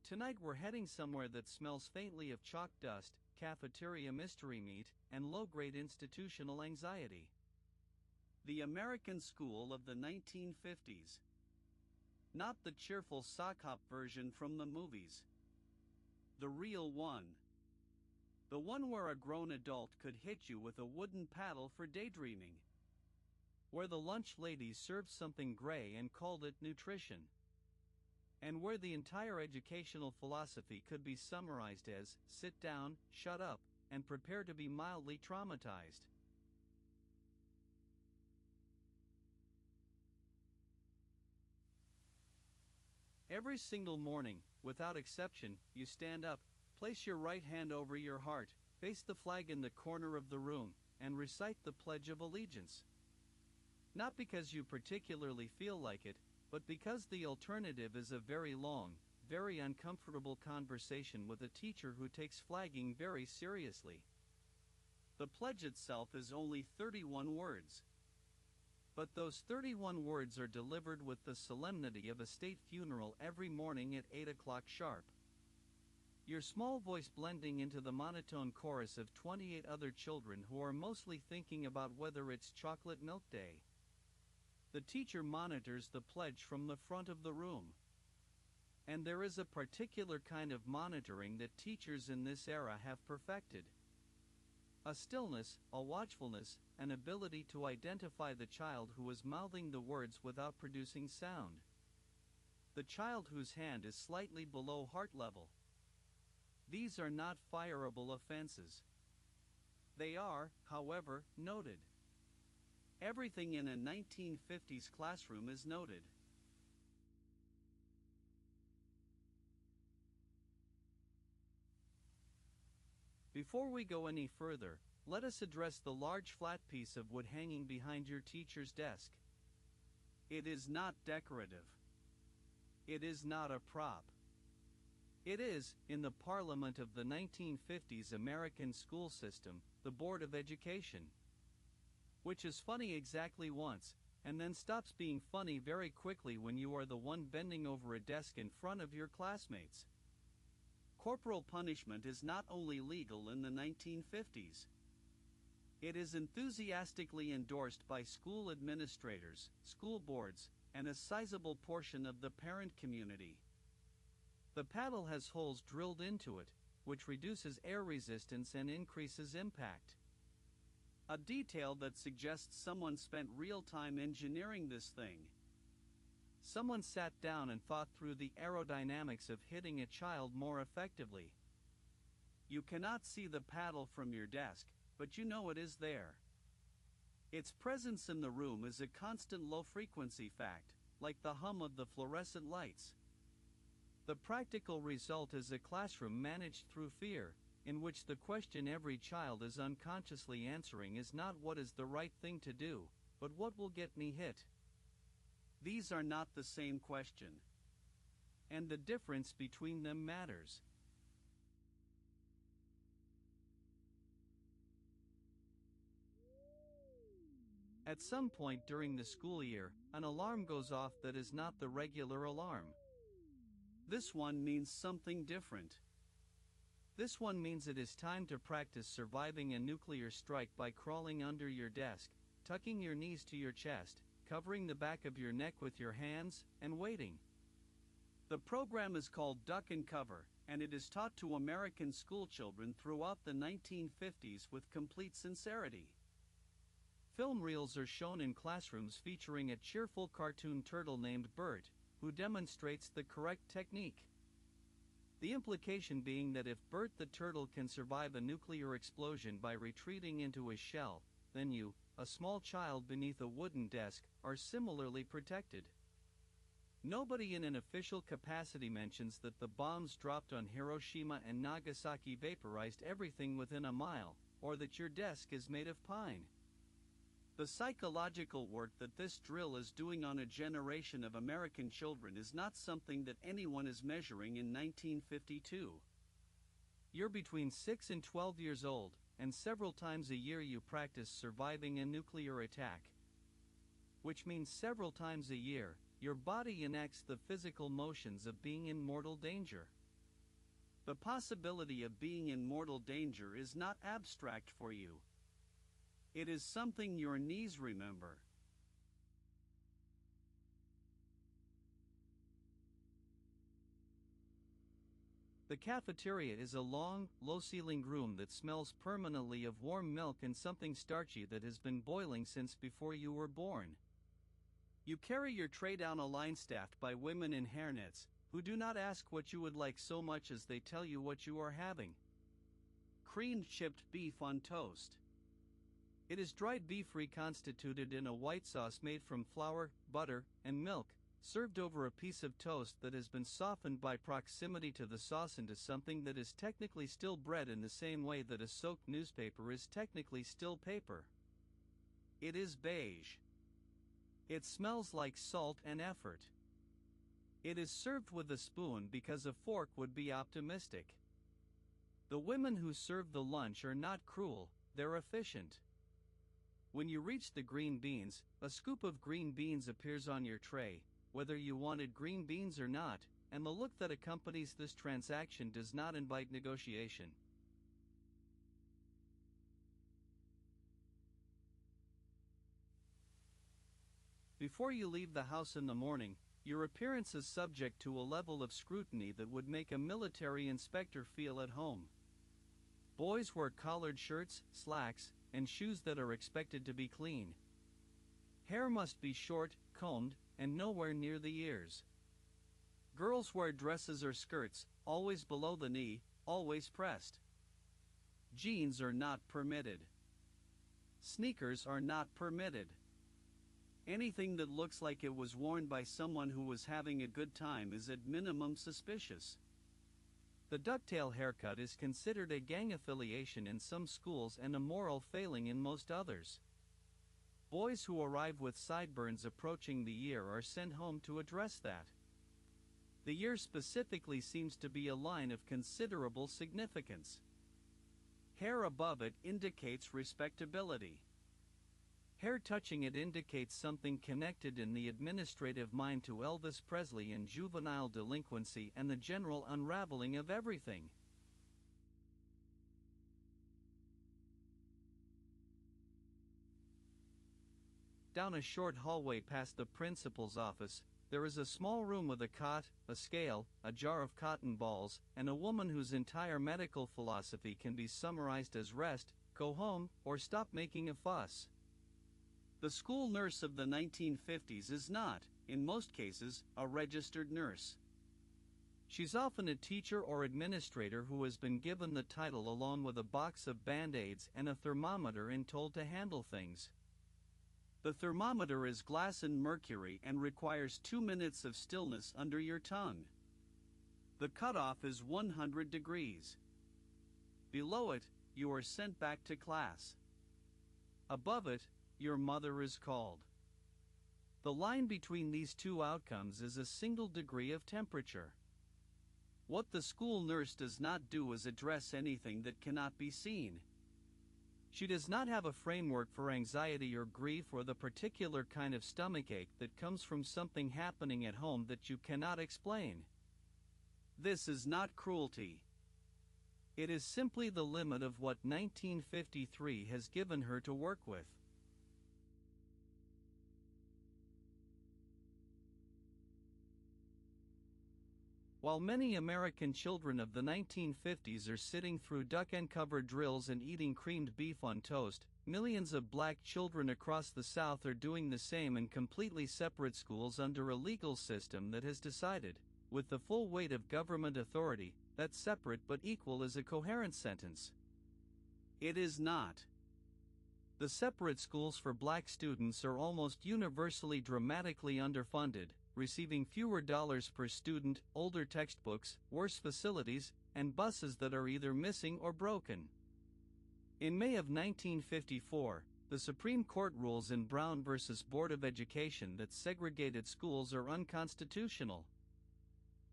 Tonight we're heading somewhere that smells faintly of chalk dust, cafeteria mystery meat, and low-grade institutional anxiety. The American school of the 1950s. Not the cheerful sock hop version from the movies. The real one. The one where a grown adult could hit you with a wooden paddle for daydreaming. Where the lunch lady served something gray and called it nutrition. And where the entire educational philosophy could be summarized as, sit down, shut up, and prepare to be mildly traumatized. Every single morning, without exception, you stand up, place your right hand over your heart, face the flag in the corner of the room, and recite the Pledge of Allegiance. Not because you particularly feel like it, but because the alternative is a very long, very uncomfortable conversation with a teacher who takes flagging very seriously. The pledge itself is only 31 words. But those 31 words are delivered with the solemnity of a state funeral every morning at 8 o'clock sharp. Your small voice blending into the monotone chorus of 28 other children who are mostly thinking about whether it's chocolate milk day. The teacher monitors the pledge from the front of the room. And there is a particular kind of monitoring that teachers in this era have perfected. A stillness, a watchfulness, an ability to identify the child who is mouthing the words without producing sound. The child whose hand is slightly below heart level. These are not fireable offenses. They are, however, noted. Everything in a 1950s classroom is noted. Before we go any further, let us address the large flat piece of wood hanging behind your teacher's desk. It is not decorative. It is not a prop. It is, in the parliament of the 1950s American school system, the Board of Education. Which is funny exactly once, and then stops being funny very quickly when you are the one bending over a desk in front of your classmates. Corporal punishment is not only legal in the 1950s. It is enthusiastically endorsed by school administrators, school boards, and a sizable portion of the parent community. The paddle has holes drilled into it, which reduces air resistance and increases impact. A detail that suggests someone spent real time engineering this thing. Someone sat down and thought through the aerodynamics of hitting a child more effectively. You cannot see the paddle from your desk, but you know it is there. Its presence in the room is a constant low-frequency fact, like the hum of the fluorescent lights. The practical result is a classroom managed through fear, in which the question every child is unconsciously answering is not what is the right thing to do, but what will get me hit. These are not the same question. And the difference between them matters. At some point during the school year, an alarm goes off that is not the regular alarm. This one means something different. This one means it is time to practice surviving a nuclear strike by crawling under your desk, tucking your knees to your chest, covering the back of your neck with your hands, and waiting. The program is called Duck and Cover, and it is taught to American schoolchildren throughout the 1950s with complete sincerity. Film reels are shown in classrooms featuring a cheerful cartoon turtle named Bert, who demonstrates the correct technique. The implication being that if Bert the turtle can survive a nuclear explosion by retreating into his shell, then you, a small child beneath a wooden desk, are similarly protected. Nobody in an official capacity mentions that the bombs dropped on Hiroshima and Nagasaki vaporized everything within a mile, or that your desk is made of pine. The psychological work that this drill is doing on a generation of American children is not something that anyone is measuring in 1952. You're between 6 and 12 years old, and several times a year you practice surviving a nuclear attack. Which means several times a year, your body enacts the physical motions of being in mortal danger. The possibility of being in mortal danger is not abstract for you. It is something your knees remember. The cafeteria is a long, low-ceilinged room that smells permanently of warm milk and something starchy that has been boiling since before you were born. You carry your tray down a line staffed by women in hairnets, who do not ask what you would like so much as they tell you what you are having. Creamed chipped beef on toast. It is dried beef reconstituted in a white sauce made from flour, butter, and milk, served over a piece of toast that has been softened by proximity to the sauce into something that is technically still bread in the same way that a soaked newspaper is technically still paper. It is beige. It smells like salt and effort. It is served with a spoon because a fork would be optimistic. The women who serve the lunch are not cruel, they're efficient. When you reach the green beans, a scoop of green beans appears on your tray, whether you wanted green beans or not, and the look that accompanies this transaction does not invite negotiation. Before you leave the house in the morning, your appearance is subject to a level of scrutiny that would make a military inspector feel at home. Boys wear collared shirts, slacks, and shoes that are expected to be clean. Hair must be short, combed, and nowhere near the ears. Girls wear dresses or skirts, always below the knee, always pressed. Jeans are not permitted. Sneakers are not permitted. Anything that looks like it was worn by someone who was having a good time is at minimum suspicious. The ducktail haircut is considered a gang affiliation in some schools and a moral failing in most others. Boys who arrive with sideburns approaching the ear are sent home to address that. The ear specifically seems to be a line of considerable significance. Hair above it indicates respectability. Hair touching it indicates something connected in the administrative mind to Elvis Presley and juvenile delinquency and the general unraveling of everything. Down a short hallway past the principal's office, there is a small room with a cot, a scale, a jar of cotton balls, and a woman whose entire medical philosophy can be summarized as rest, go home, or stop making a fuss. The school nurse of the 1950s is not, in most cases, a registered nurse. She's often a teacher or administrator who has been given the title along with a box of Band-Aids and a thermometer and told to handle things. The thermometer is glass and mercury and requires 2 minutes of stillness under your tongue. The cutoff is 100 degrees. Below it, you are sent back to class. Above it, your mother is called. The line between these two outcomes is a single degree of temperature. What the school nurse does not do is address anything that cannot be seen. She does not have a framework for anxiety or grief or the particular kind of stomachache that comes from something happening at home that you cannot explain. This is not cruelty. It is simply the limit of what 1953 has given her to work with. While many American children of the 1950s are sitting through duck-and-cover drills and eating creamed beef on toast, millions of black children across the South are doing the same in completely separate schools under a legal system that has decided, with the full weight of government authority, that separate but equal is a coherent sentence. It is not. The separate schools for black students are almost universally dramatically underfunded, receiving fewer dollars per student, older textbooks, worse facilities, and buses that are either missing or broken. In May of 1954, the Supreme Court rules in Brown v. Board of Education that segregated schools are unconstitutional.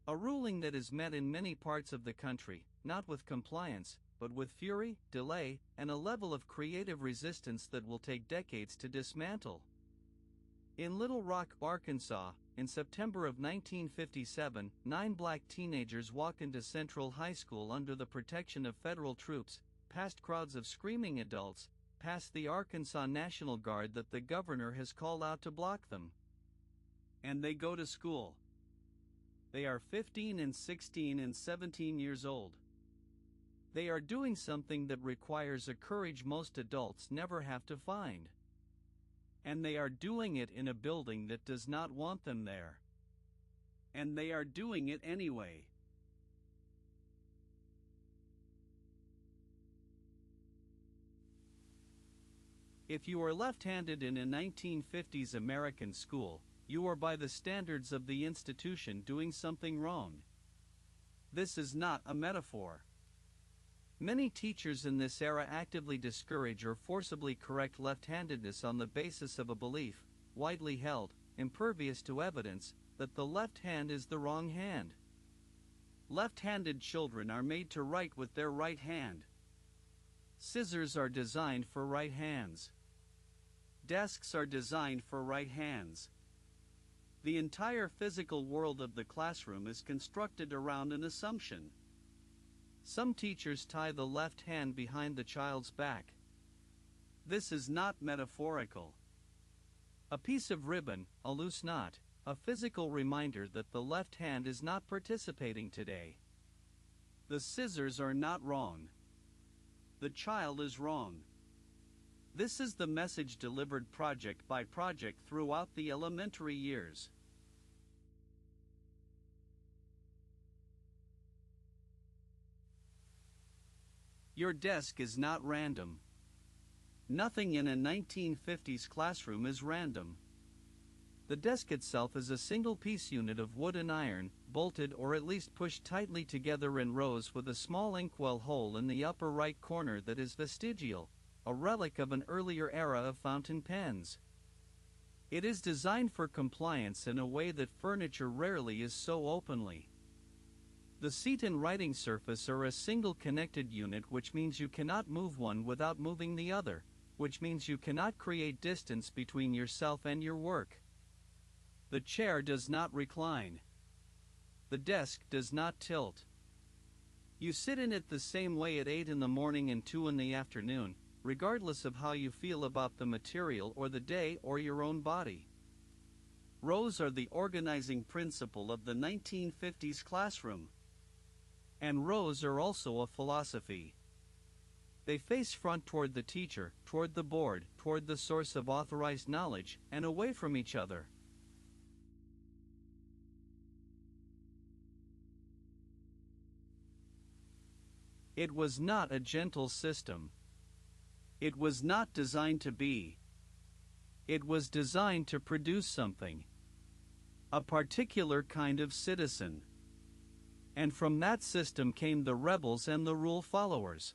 A ruling that is met in many parts of the country, not with compliance, but with fury, delay, and a level of creative resistance that will take decades to dismantle. In Little Rock, Arkansas, in September of 1957, 9 black teenagers walk into Central High School under the protection of federal troops, past crowds of screaming adults, past the Arkansas National Guard that the governor has called out to block them. And they go to school. They are 15 and 16 and 17 years old. They are doing something that requires a courage most adults never have to find. And they are doing it in a building that does not want them there. And they are doing it anyway. If you are left-handed in a 1950s American school, you are by the standards of the institution doing something wrong. This is not a metaphor. Many teachers in this era actively discourage or forcibly correct left-handedness on the basis of a belief, widely held, impervious to evidence, that the left hand is the wrong hand. Left-handed children are made to write with their right hand. Scissors are designed for right hands. Desks are designed for right hands. The entire physical world of the classroom is constructed around an assumption. Some teachers tie the left hand behind the child's back. This is not metaphorical. A piece of ribbon, a loose knot, a physical reminder that the left hand is not participating today. The scissors are not wrong. The child is wrong. This is the message delivered project by project throughout the elementary years. Your desk is not random. Nothing in a 1950s classroom is random. The desk itself is a single-piece unit of wood and iron, bolted or at least pushed tightly together in rows with a small inkwell hole in the upper right corner that is vestigial, a relic of an earlier era of fountain pens. It is designed for compliance in a way that furniture rarely is so openly. The seat and writing surface are a single connected unit, which means you cannot move one without moving the other, which means you cannot create distance between yourself and your work. The chair does not recline. The desk does not tilt. You sit in it the same way at 8 in the morning and 2 in the afternoon, regardless of how you feel about the material or the day or your own body. Rows are the organizing principle of the 1950s classroom. And rows are also a philosophy. They face front toward the teacher, toward the board, toward the source of authorized knowledge, and away from each other. It was not a gentle system. It was not designed to be. It was designed to produce something. A particular kind of citizen. And from that system came the rebels and the rule followers.